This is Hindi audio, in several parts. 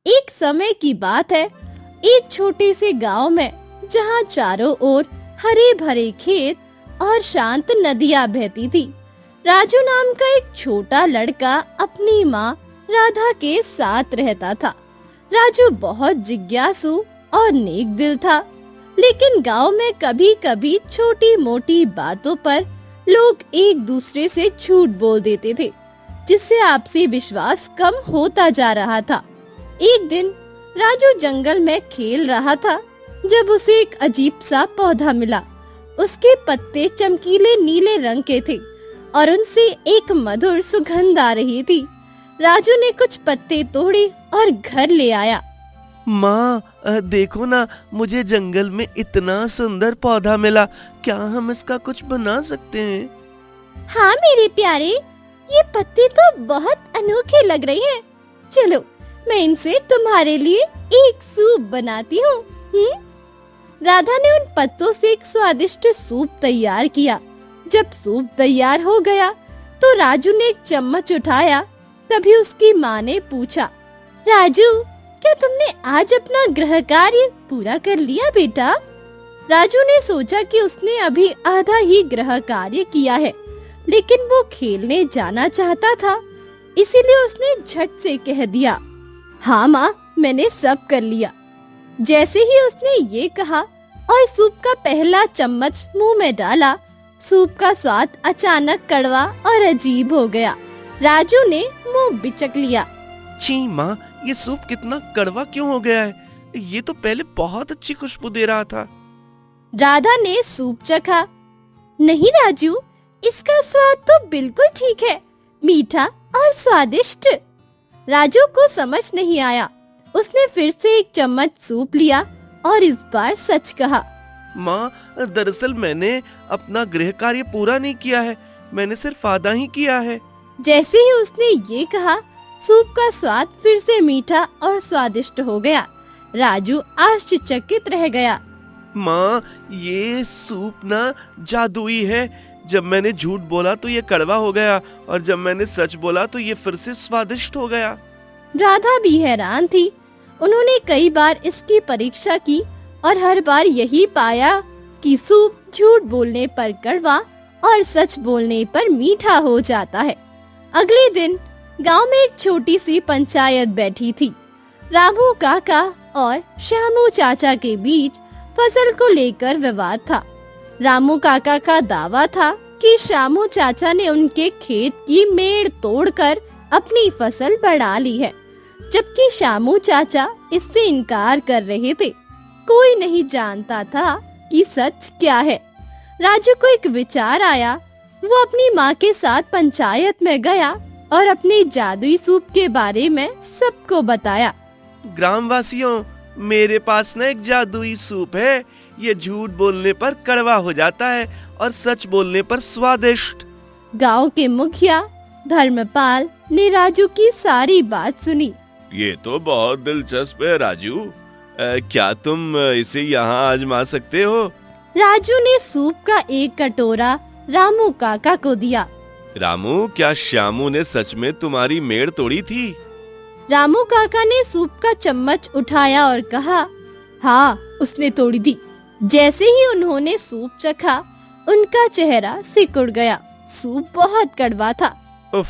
एक समय की बात है, एक छोटे से गांव में, जहां चारों ओर हरे भरे खेत और शांत नदियां बहती थी, राजू नाम का एक छोटा लड़का अपनी माँ राधा के साथ रहता था। राजू बहुत जिज्ञासु और नेक दिल था, लेकिन गांव में कभी-कभी छोटी मोटी बातों पर लोग एक दूसरे से झूठ बोल देते थे, जिससे आपसी विश्वास कम होता जा रहा था। एक दिन राजू जंगल में खेल रहा था, जब उसे एक अजीब सा पौधा मिला। उसके पत्ते चमकीले नीले रंग के थे और उनसे एक मधुर सुगंध आ रही थी। राजू ने कुछ पत्ते तोड़े और घर ले आया। माँ, देखो ना, मुझे जंगल में इतना सुंदर पौधा मिला। क्या हम इसका कुछ बना सकते हैं? हाँ मेरे प्यारे, ये पत्ते तो बहुत अनोखे लग रहे हैं। चलो, मैं इनसे तुम्हारे लिए एक सूप बनाती हूँ। राधा ने उन पत्तों से एक स्वादिष्ट सूप तैयार किया। जब सूप तैयार हो गया, तो राजू ने एक चम्मच उठाया। तभी उसकी माँ ने पूछा, राजू, क्या तुमने आज अपना गृह कार्य पूरा कर लिया बेटा? राजू ने सोचा कि उसने अभी आधा ही गृह कार्य किया है, लेकिन वो खेलने जाना चाहता था, इसीलिए उसने झट से कह दिया, हाँ माँ, मैंने सब कर लिया। जैसे ही उसने ये कहा और सूप का पहला चम्मच मुंह में डाला, सूप का स्वाद अचानक कड़वा और अजीब हो गया। राजू ने मुंह बिचक लिया। छी माँ, ये सूप कितना कड़वा क्यों हो गया है? ये तो पहले बहुत अच्छी खुशबू दे रहा था। राधा ने सूप चखा। नहीं राजू, इसका स्वाद तो बिल्कुल ठीक है, मीठा और स्वादिष्ट। राजू को समझ नहीं आया। उसने फिर से एक चम्मच सूप लिया और इस बार सच कहा, माँ, दरअसल मैंने अपना गृह कार्य पूरा नहीं किया है, मैंने सिर्फ आधा ही किया है। जैसे ही उसने ये कहा, सूप का स्वाद फिर से मीठा और स्वादिष्ट हो गया। राजू आश्चर्यचकित रह गया। माँ, ये सूप ना जादुई है। जब मैंने झूठ बोला तो ये कड़वा हो गया, और जब मैंने सच बोला तो ये फिर से स्वादिष्ट हो गया। राधा भी हैरान थी। उन्होंने कई बार इसकी परीक्षा की और हर बार यही पाया कि सूप झूठ बोलने पर कड़वा और सच बोलने पर मीठा हो जाता है। अगले दिन गांव में एक छोटी सी पंचायत बैठी थी। रामू काका और श्यामू चाचा के बीच फसल को लेकर विवाद था। रामू काका का दावा था कि श्यामू चाचा ने उनके खेत की मेड़ तोड़कर अपनी फसल बढ़ा ली है, जबकि श्यामू चाचा इससे इनकार कर रहे थे। कोई नहीं जानता था कि सच क्या है। राजू को एक विचार आया। वो अपनी माँ के साथ पंचायत में गया और अपने जादुई सूप के बारे में सबको बताया। ग्रामवासियों, मेरे पास ना एक जादुई सूप है। ये झूठ बोलने पर कड़वा हो जाता है और सच बोलने पर स्वादिष्ट। गांव के मुखिया धर्मपाल ने राजू की सारी बात सुनी। ये तो बहुत दिलचस्प है राजू। क्या तुम इसे यहाँ आजमा सकते हो? राजू ने सूप का एक कटोरा रामू काका को दिया। रामू, क्या श्यामू ने सच में तुम्हारी मेड़ तोड़ी थी? रामू काका ने सूप का चम्मच उठाया और कहा, हाँ, उसने तोड़ी थी। जैसे ही उन्होंने सूप चखा, उनका चेहरा सिकुड़ गया। सूप बहुत कड़वा था। उफ,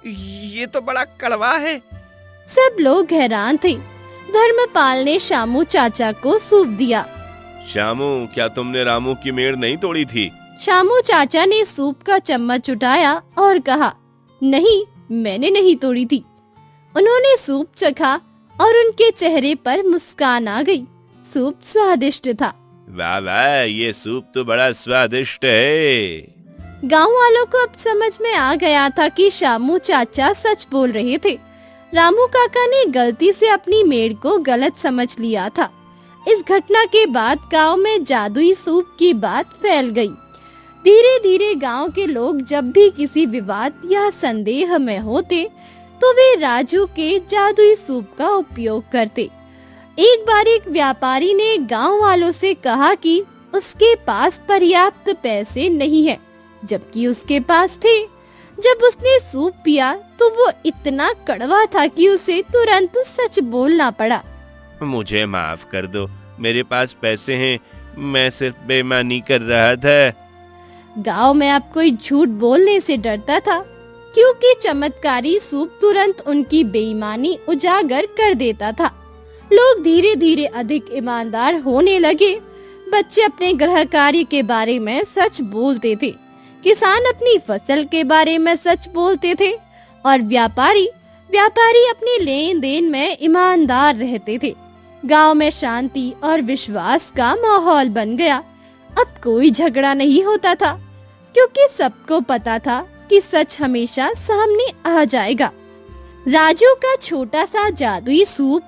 ये तो बड़ा कड़वा है। सब लोग हैरान थे। धर्मपाल ने श्यामू चाचा को सूप दिया। श्यामू, क्या तुमने रामू की मेड़ नहीं तोड़ी थी? श्यामू चाचा ने सूप का चम्मच उठाया और कहा, नहीं, मैंने नहीं तोड़ी थी। उन्होंने सूप चखा और उनके चेहरे पर मुस्कान आ गई। सूप स्वादिष्ट था। वाह वाह, ये सूप तो बड़ा स्वादिष्ट है। गांव वालों को अब समझ में आ गया था कि श्यामू चाचा सच बोल रहे थे। रामू काका ने गलती से अपनी मेड़ को गलत समझ लिया था। इस घटना के बाद गांव में जादुई सूप की बात फैल गई। धीरे धीरे गांव के लोग जब भी किसी विवाद या संदेह में होते, तो वे राजू के जादुई सूप का उपयोग करते। एक बार एक व्यापारी ने गांव वालों से कहा कि उसके पास पर्याप्त पैसे नहीं है, जबकि उसके पास थे। जब उसने सूप पिया तो वो इतना कड़वा था कि उसे तुरंत सच बोलना पड़ा। मुझे माफ कर दो, मेरे पास पैसे हैं, मैं सिर्फ बेईमानी कर रहा था। गांव में अब कोई झूठ बोलने से डरता था, क्योंकि चमत्कारी सूप तुरंत उनकी बेईमानी उजागर कर देता था। लोग धीरे धीरे अधिक ईमानदार होने लगे। बच्चे अपने गृह कार्य के बारे में सच बोलते थे, किसान अपनी फसल के बारे में सच बोलते थे और व्यापारी अपने लेन देन में ईमानदार रहते थे। गांव में शांति और विश्वास का माहौल बन गया। अब कोई झगड़ा नहीं होता था, क्योंकि सबको पता था कि सच हमेशा सामने आ जाएगा। राजू का छोटा सा जादुई सूप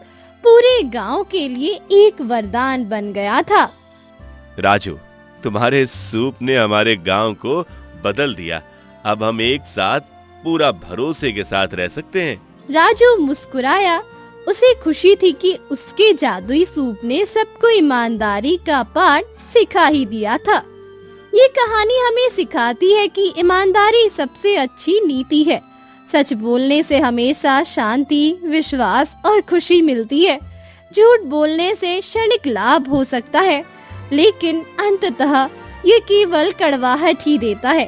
पूरे गांव के लिए एक वरदान बन गया था। राजू, तुम्हारे सूप ने हमारे गांव को बदल दिया। अब हम एक साथ पूरा भरोसे के साथ रह सकते हैं। राजू मुस्कुराया। उसे खुशी थी कि उसके जादुई सूप ने सबको ईमानदारी का पाठ सिखा ही दिया था। ये कहानी हमें सिखाती है कि ईमानदारी सबसे अच्छी नीति है। सच बोलने से हमेशा शांति, विश्वास और खुशी मिलती है। झूठ बोलने से क्षणिक लाभ हो सकता है, लेकिन अंततः ये केवल कड़वाहट ही देता है।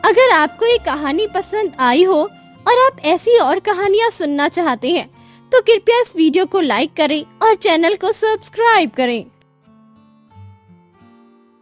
अगर आपको ये कहानी पसंद आई हो और आप ऐसी और कहानियाँ सुनना चाहते हैं, तो कृपया इस वीडियो को लाइक करें और चैनल को सब्सक्राइब करें।